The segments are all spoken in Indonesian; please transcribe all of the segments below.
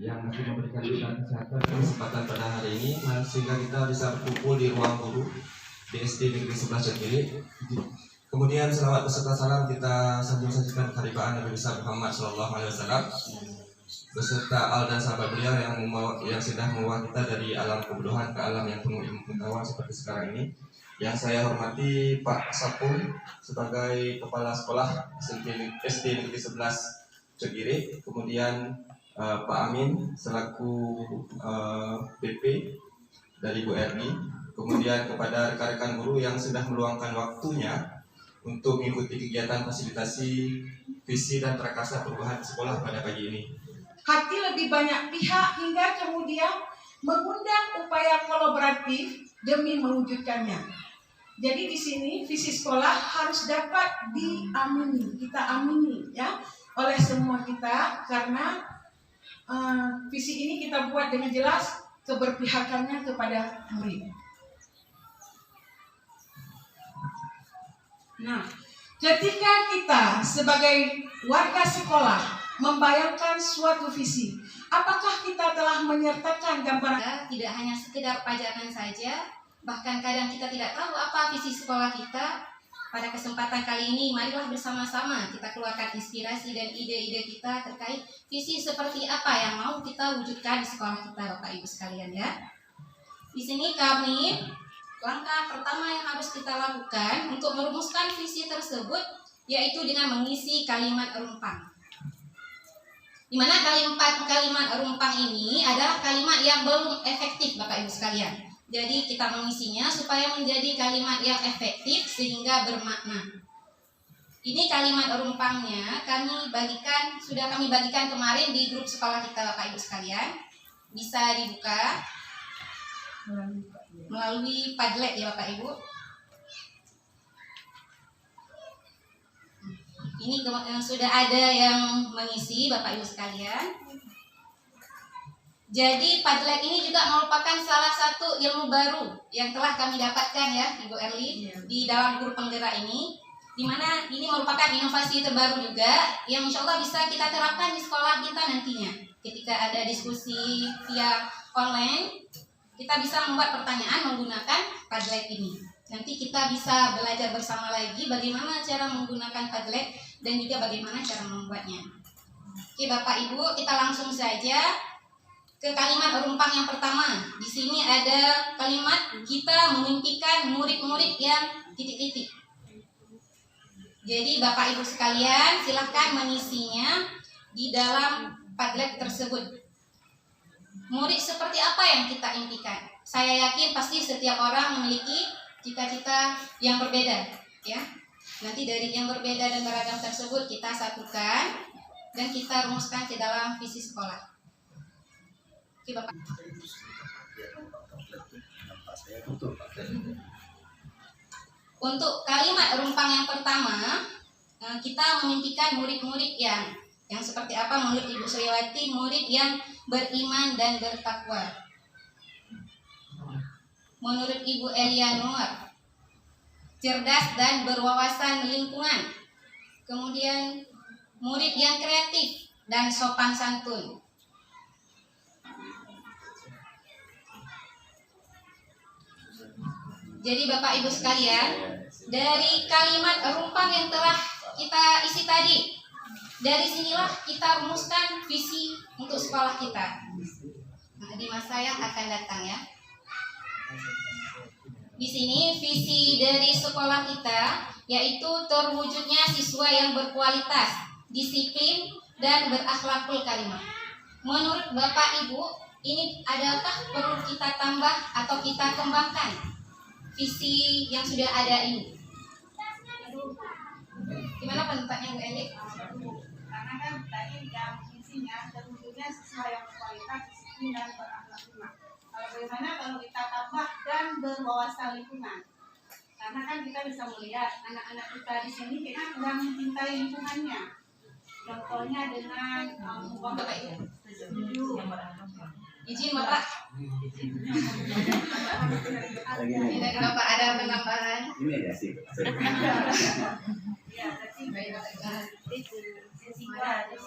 yang masih memberikan dukungan kesehatan kesempatan pada hari ini, sehingga kita bisa berkumpul di ruang guru di SD Negeri 11 Cekiri. Kemudian selawat beserta salam kita sambung sajikan keharibaan Nabi besar Muhammad SAW beserta al dan sahabat beliau yang sudah membawa kita dari alam kebodohan ke alam yang penuh ilmu pengetahuan seperti sekarang ini. Yang saya hormati Pak Sapung sebagai Kepala Sekolah SD Negeri 11 Cekiri, kemudian Pak Amin selaku BP dari Bu Erni, kemudian kepada rekan-rekan guru yang sudah meluangkan waktunya untuk mengikuti kegiatan fasilitasi visi dan prakasa perubahan sekolah pada pagi ini. Hati lebih banyak pihak hingga kemudian mengundang upaya kolaboratif demi mewujudkannya. Jadi di sini visi sekolah harus dapat diamini, kita amini ya oleh semua kita, karena visi ini kita buat dengan jelas keberpihakannya kepada murid. Nah, ketika kita sebagai warga sekolah membayangkan suatu visi, apakah kita telah menyertakan gambaran? Tidak hanya sekedar pajanan saja, bahkan kadang kita tidak tahu apa visi sekolah kita. Pada kesempatan kali ini, marilah bersama-sama kita keluarkan inspirasi dan ide-ide kita terkait visi seperti apa yang mau kita wujudkan di sekolah kita, Bapak Ibu sekalian ya. Di sini langkah pertama yang harus kita lakukan untuk merumuskan visi tersebut yaitu dengan mengisi kalimat rumpang. Di mana kalimat rumpang ini adalah kalimat yang belum efektif, Bapak Ibu sekalian. Jadi kita mengisinya supaya menjadi kalimat yang efektif sehingga bermakna. Ini kalimat rumpangnya sudah kami bagikan kemarin di grup sekolah kita, Bapak Ibu sekalian. Bisa dibuka melalui Padlet ya Bapak Ibu. Ini sudah ada yang mengisi Bapak Ibu sekalian. Jadi Padlet ini juga merupakan salah satu ilmu baru yang telah kami dapatkan ya Ibu Erli di dalam grup penggerak ini, di mana ini merupakan inovasi terbaru juga yang insya Allah bisa kita terapkan di sekolah kita nantinya. Ketika ada diskusi via online, kita bisa membuat pertanyaan menggunakan Padlet ini. Nanti kita bisa belajar bersama lagi bagaimana cara menggunakan Padlet dan juga bagaimana cara membuatnya. Oke Bapak Ibu, kita langsung saja ke kalimat rumpang yang pertama. Di sini ada kalimat kita memimpikan murid-murid yang titik-titik. Jadi Bapak Ibu sekalian silahkan mengisinya di dalam Padlet tersebut. Murid seperti apa yang kita impikan? Saya yakin pasti setiap orang memiliki cita-cita yang berbeda, ya. Nanti dari yang berbeda dan beragam tersebut kita satukan dan kita rumuskan ke dalam visi sekolah. Oke, Bapak. Untuk kalimat rumpang yang pertama, kita memimpikan murid-murid yang seperti apa? Menurut Ibu Sriwati, murid yang beriman dan bertakwa. Menurut Ibu Elianur, cerdas dan berwawasan lingkungan. Kemudian murid yang kreatif dan sopan santun. Jadi Bapak Ibu sekalian, dari kalimat rumpang yang telah kita isi tadi, dari sinilah kita rumuskan visi untuk sekolah kita di masa yang akan datang ya. Di sini visi dari sekolah kita yaitu terwujudnya siswa yang berkualitas, disiplin, dan berakhlakul karimah. Menurut Bapak Ibu, ini adakah perlu kita tambah atau kita kembangkan visi yang sudah ada ini? Gimana pendapatnya Bu Eli? Karena kan tadi yang visinya terwujudnya siswa yang berkualitas, disiplin, dan berakhlak lima. Kalau bagaimana kalau kita tambah dan berwawasan lingkungan? Karena kan kita bisa melihat anak-anak kita di sini kita kurang mencintai lingkungannya. Contohnya dengan Bapak Ibu. Izin Bapak. Ini Bapak ada penambahan. Ini ya sih.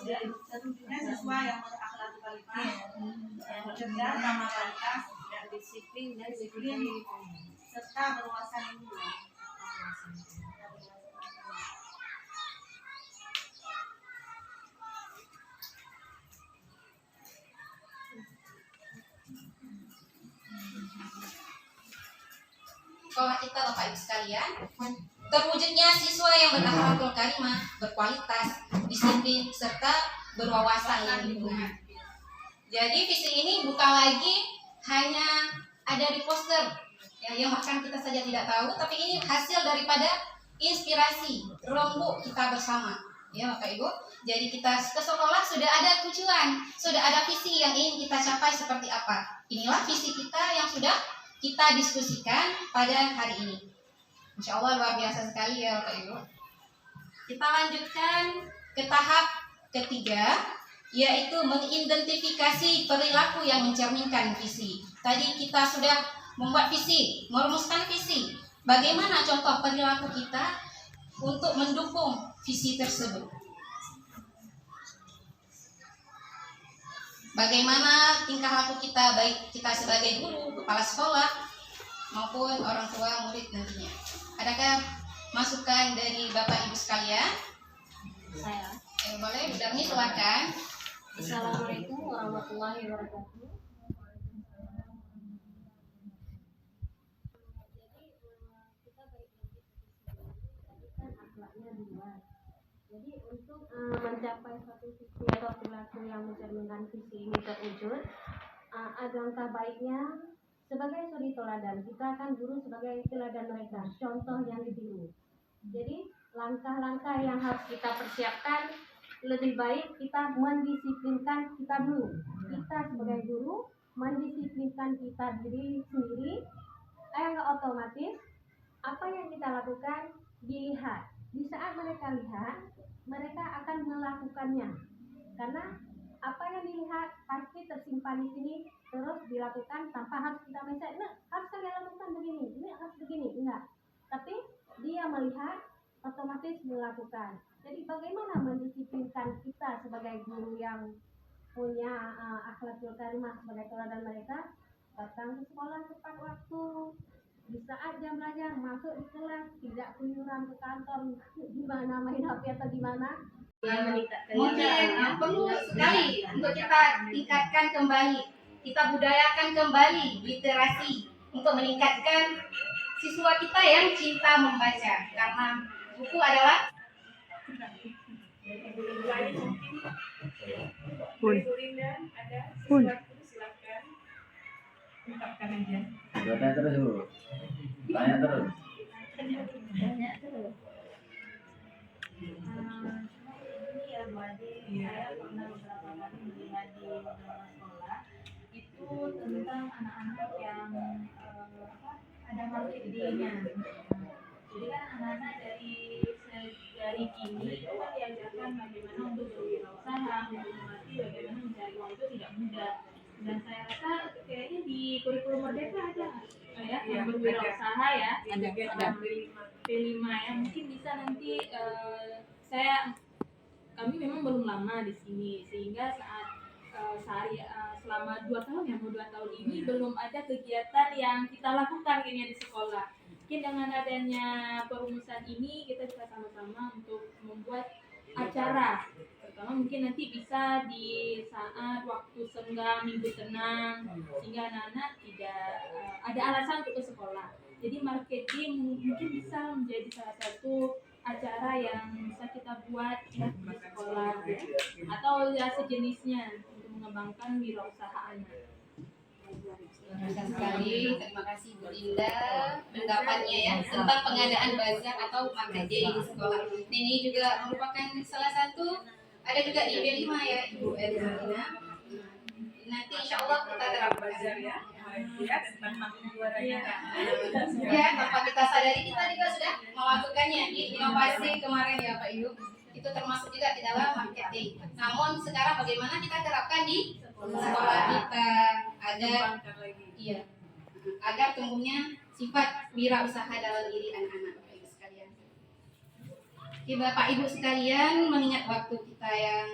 ya, siswa yang berakhlak lima dan ramah lantas dan disiplin serta berwawasan lingkungan. Sekolah kita Bapak Ibu sekalian, terwujudnya siswa yang berakhlakul karimah, berkualitas, disiplin, serta berwawasan lingkungan. Jadi visi ini bukan lagi hanya ada di poster, ya, yang bahkan kita saja tidak tahu, tapi ini hasil daripada inspirasi rembuk kita bersama, ya Bapak Ibu. Jadi kita ke sekolah sudah ada tujuan, sudah ada visi yang ingin kita capai seperti apa. Inilah visi kita yang sudah kita diskusikan pada hari ini. Insya Allah luar biasa sekali ya Bapak Ibu. Kita lanjutkan ke tahap ketiga, yaitu mengidentifikasi perilaku yang mencerminkan visi. Tadi kita sudah membuat visi, merumuskan visi. Bagaimana contoh perilaku kita untuk mendukung visi tersebut? Bagaimana tingkah laku kita, baik kita sebagai guru, kepala sekolah, maupun orang tua murid nantinya. Adakah masukan dari Bapak Ibu sekalian? Saya. Boleh, Bu Darmi silakan. Assalamualaikum warahmatullahi wabarakatuh. Jadi untuk mencapai suatu visi atau perilaku yang mencerminkan visi ini terwujud, ada langkah baiknya sebagai suri teladan. Kita kan guru sebagai teladan mereka, contoh yang ditiru. Jadi langkah-langkah yang harus kita persiapkan, lebih baik kita mendisiplinkan kita dulu. Kita sebagai guru mendisiplinkan kita diri sendiri, yang otomatis apa yang kita lakukan dilihat. Di saat mereka lihat, mereka akan melakukannya. Karena apa yang dilihat pasti tersimpan di sini, terus dilakukan tanpa harus kita mention, nah, harus kalian lakukan begini, ini harus begini, enggak. Tapi dia melihat, otomatis melakukan. Jadi bagaimana mendisiplinkan kita sebagai guru yang punya akhlakul karimah sebagai teladan mereka, datang ke sekolah tepat waktu, di saat jam belajar masuk di kelas, tidak keluyuran ke kantor di mana main HP atau di mana. Mungkin perlu sekali untuk kita tingkatkan kembali, kita budayakan kembali literasi untuk meningkatkan siswa kita yang cinta membaca, karena buku adalah Tanya terus Bu. Tanya terus. Ini ya Bu Adi, saya pernah beberapa kali melihat di beberapa sekolah itu tentang anak-anak yang ada marketingnya. Jadi kan anak-anak dari kini itu kan diajarkan bagaimana untuk berwirausaha, untuk mengerti bagaimana mencari uang itu tidak mudah. Dan saya rasa kayaknya di kurikulum Merdeka ada ya, yang berwirausaha ya, ada P5 ya, mungkin bisa nanti kami memang belum lama di sini, sehingga saat selama 2 tahun ya, mau 2 tahun ini belum ada kegiatan yang kita lakukan kayaknya di sekolah. Mungkin dengan adanya perumusan ini kita bisa sama-sama untuk membuat acara, terutama mungkin nanti bisa di saat waktu senggang, minggu tenang, sehingga anak-anak tidak ada alasan untuk ke sekolah. Jadi marketing mungkin bisa menjadi salah satu acara yang bisa kita buat ya, di sekolah ya, atau ya sejenisnya untuk mengembangkan wirausaha anak. Terima sekali, terima kasih Bu Linda pendapatnya ya tentang pengadaan bazar atau marketing di sekolah. Ini juga merupakan salah satu, ada juga di B5 ya Ibu Elina. Nanti insya Allah kita terapkan ya. Ya, tanpa kita sadari kita juga sudah melakukannya di inovasi kemarin ya Pak Ibu. Itu termasuk juga di dalam marketing. Namun sekarang bagaimana kita terapkan di sekolah kita agar tumbuhnya sifat wirausaha dalam diri anak-anak Bapak Ibu sekalian. Oke, Bapak Ibu sekalian, mengingat waktu kita yang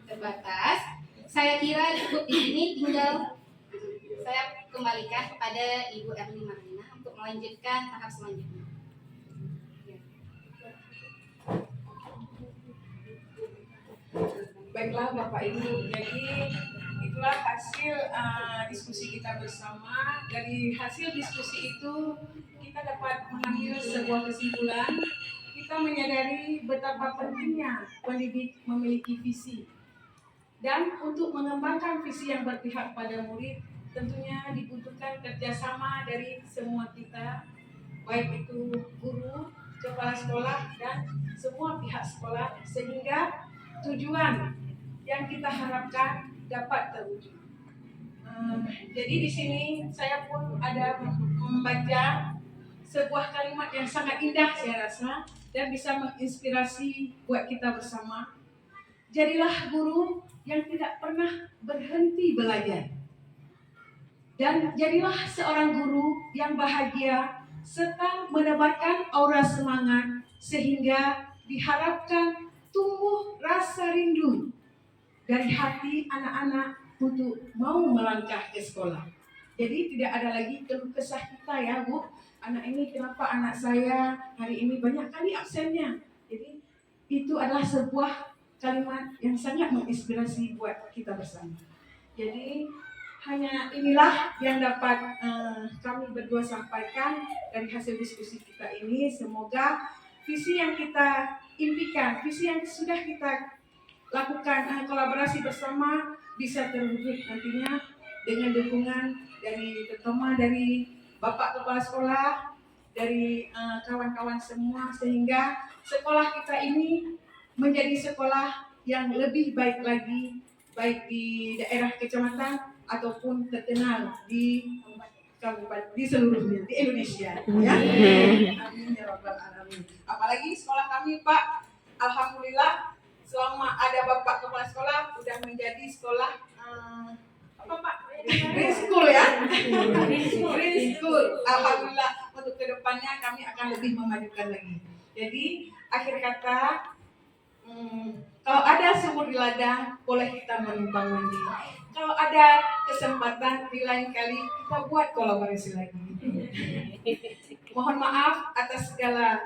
terbatas, saya kira cukup di sini tinggal saya kembalikan kepada Ibu Erni Marlina untuk melanjutkan tahap selanjutnya. Baiklah Bapak Ibu, jadi itulah hasil diskusi kita bersama. Dari hasil diskusi itu kita dapat mengambil sebuah kesimpulan. Kita menyadari betapa pentingnya pendidik memiliki visi. Dan untuk mengembangkan visi yang berpihak pada murid, tentunya dibutuhkan kerjasama dari semua kita, baik itu guru, kepala sekolah, dan semua pihak sekolah, sehingga tujuan yang kita harapkan dapat terwujud. Jadi di sini saya pun ada membaca sebuah kalimat yang sangat indah saya rasa dan bisa menginspirasi buat kita bersama. Jadilah guru yang tidak pernah berhenti belajar. Dan jadilah seorang guru yang bahagia serta menebarkan aura semangat sehingga diharapkan tumbuh rasa rindu dari hati anak-anak untuk mau melangkah ke sekolah. Jadi tidak ada lagi keluh kesah kita ya Bu, anak ini kenapa anak saya hari ini banyak kali absennya. Jadi itu adalah sebuah kalimat yang sangat menginspirasi buat kita bersama. Jadi hanya inilah yang dapat kami berdua sampaikan dari hasil diskusi kita ini. Semoga visi yang kita impikan, visi yang sudah kita lakukan kolaborasi bersama bisa terwujud nantinya dengan dukungan dari terutama dari Bapak Kepala Sekolah, dari kawan-kawan semua, sehingga sekolah kita ini menjadi sekolah yang lebih baik lagi, baik di daerah kecamatan ataupun terkenal di kabupaten di seluruhnya di Indonesia. Ya. Amin ya rabbal alamin. Apalagi sekolah kami Pak, alhamdulillah selama ada Bapak Kepala Sekolah sudah menjadi sekolah apa Pak? Green School ya. Green School. Alhamdulillah untuk kedepannya kami akan lebih memajukan lagi. Jadi akhir kata kalau ada sumur di ladang boleh kita menumpang mandi. Kalau ada kesempatan di lain kali kita buat kolaborasi lagi. Mohon maaf atas segala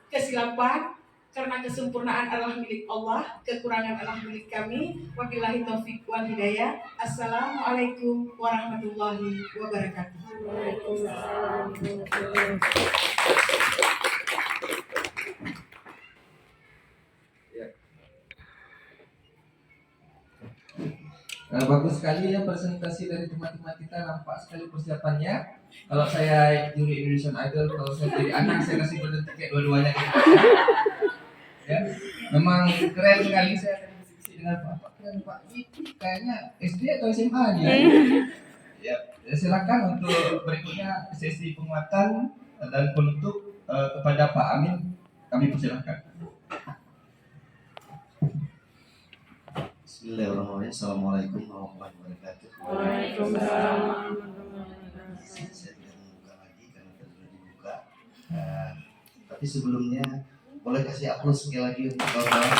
kesilapan. Karena kesempurnaan adalah milik Allah, kekurangan adalah milik kami. Wabillahi taufiq wal hidayah. Assalamualaikum warahmatullahi wabarakatuh. Bagus sekali ya presentasi dari teman-teman kita, nampak sekali persiapannya. Kalau saya juri Indonesian Idol, kalau saya jadi anak saya kasih golden ticket dua-duanya. Ya, memang keren sekali. Saya akan diskusi dengan Pak. Keren Pak, itu kayaknya SD atau SMA dia. Ya, silakan untuk berikutnya sesi penguatan dan penutup kepada Pak Amin. Kami persilakan. Bismillahirrahmanirrahim. Assalamualaikum warahmatullahi wabarakatuh. Waalaikumsalam. Saya tidak membuka lagi karena sudah dibuka. Tapi sebelumnya boleh kasih aplaus sekali lagi untuk kawan-kawan.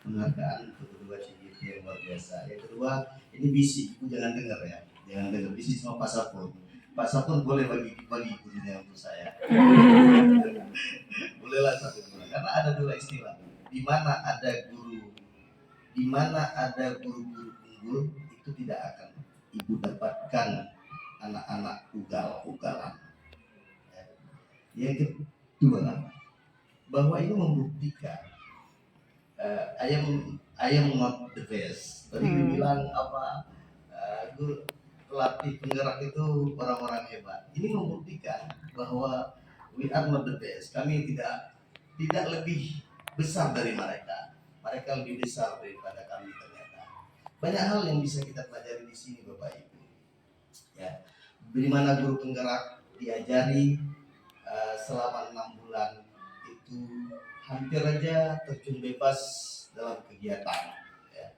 Penghargaan untuk kedua CGT yang luar biasa. Yang kedua, ini bisi, jangan dengar ya, jangan dengar bisi sama Pak Sapun. Pak Sapun boleh bagi gurunya untuk saya. Bolehlah satu bulan. Karena ada dua istilah. Di mana ada guru-guru unggul, itu tidak akan ibu dapatkan anak-anak ugalan. Yang kedua, bahwa ini membuktikan ayam not the best. Tadi dibilang apa, guru pelatih penggerak itu orang-orang hebat. Ini membuktikan bahwa we are not the best. Kami tidak lebih besar dari mereka. Mereka lebih besar daripada kami ternyata. Banyak hal yang bisa kita pelajari di sini Bapak Ibu. Ya, di mana guru penggerak diajari selama 6 bulan itu hampir aja terjun bebas dalam kegiatan. Ya.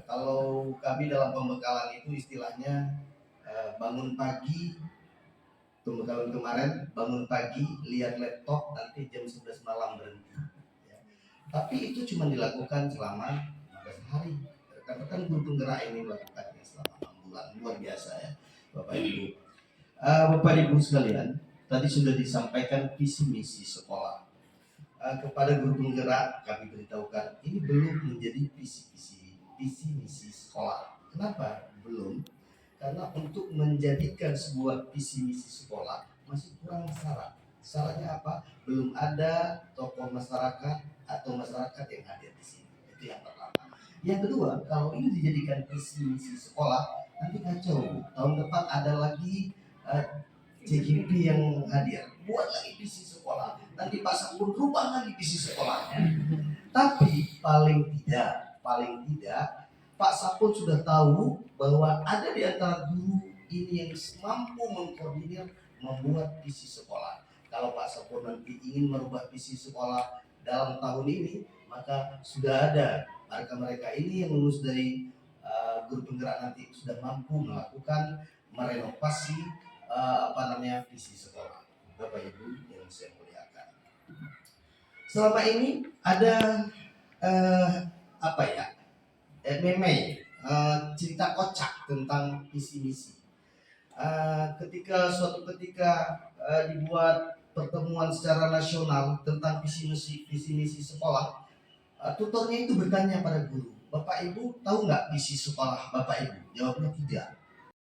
Kalau kami dalam pembekalan itu istilahnya bangun pagi, pembekalan kemarin bangun pagi lihat laptop nanti jam 11 malam berhenti. Ya. Tapi itu cuma dilakukan selama 15 hari. Karena kan guru penggerak ini melakukannya selama 6 bulan, luar biasa ya Bapak Ibu. Bapak Ibu sekalian, tadi sudah disampaikan visi misi sekolah. Kepada guru penggerak kami beritahukan ini belum menjadi visi misi sekolah. Kenapa belum? Karena untuk menjadikan sebuah visi misi sekolah masih kurang syarat. Syaratnya apa? Belum ada tokoh masyarakat atau masyarakat yang hadir di sini. Itu yang pertama. Yang kedua, kalau ini dijadikan visi misi sekolah, nanti kacau. Tahun depan ada lagi CGP yang hadir, buat lagi visi sekolah. Nanti Pak Sabun rubah lagi visi sekolahnya. Tapi paling tidak Pak Sapun sudah tahu bahwa ada di antara guru ini yang mampu mengkoordinir membuat visi sekolah. Kalau Pak Sapun nanti ingin merubah visi sekolah dalam tahun ini, maka sudah ada mereka ini yang lulus dari guru penggerak nanti sudah mampu melakukan merenovasi visi sekolah. Bapak Ibu yang saya muliakan. Selama ini ada meme, cerita kocak tentang visi misi. Suatu ketika dibuat pertemuan secara nasional tentang visi misi sekolah, tutornya itu bertanya pada guru, Bapak Ibu tahu nggak visi sekolah Bapak Ibu? Jawabnya tidak.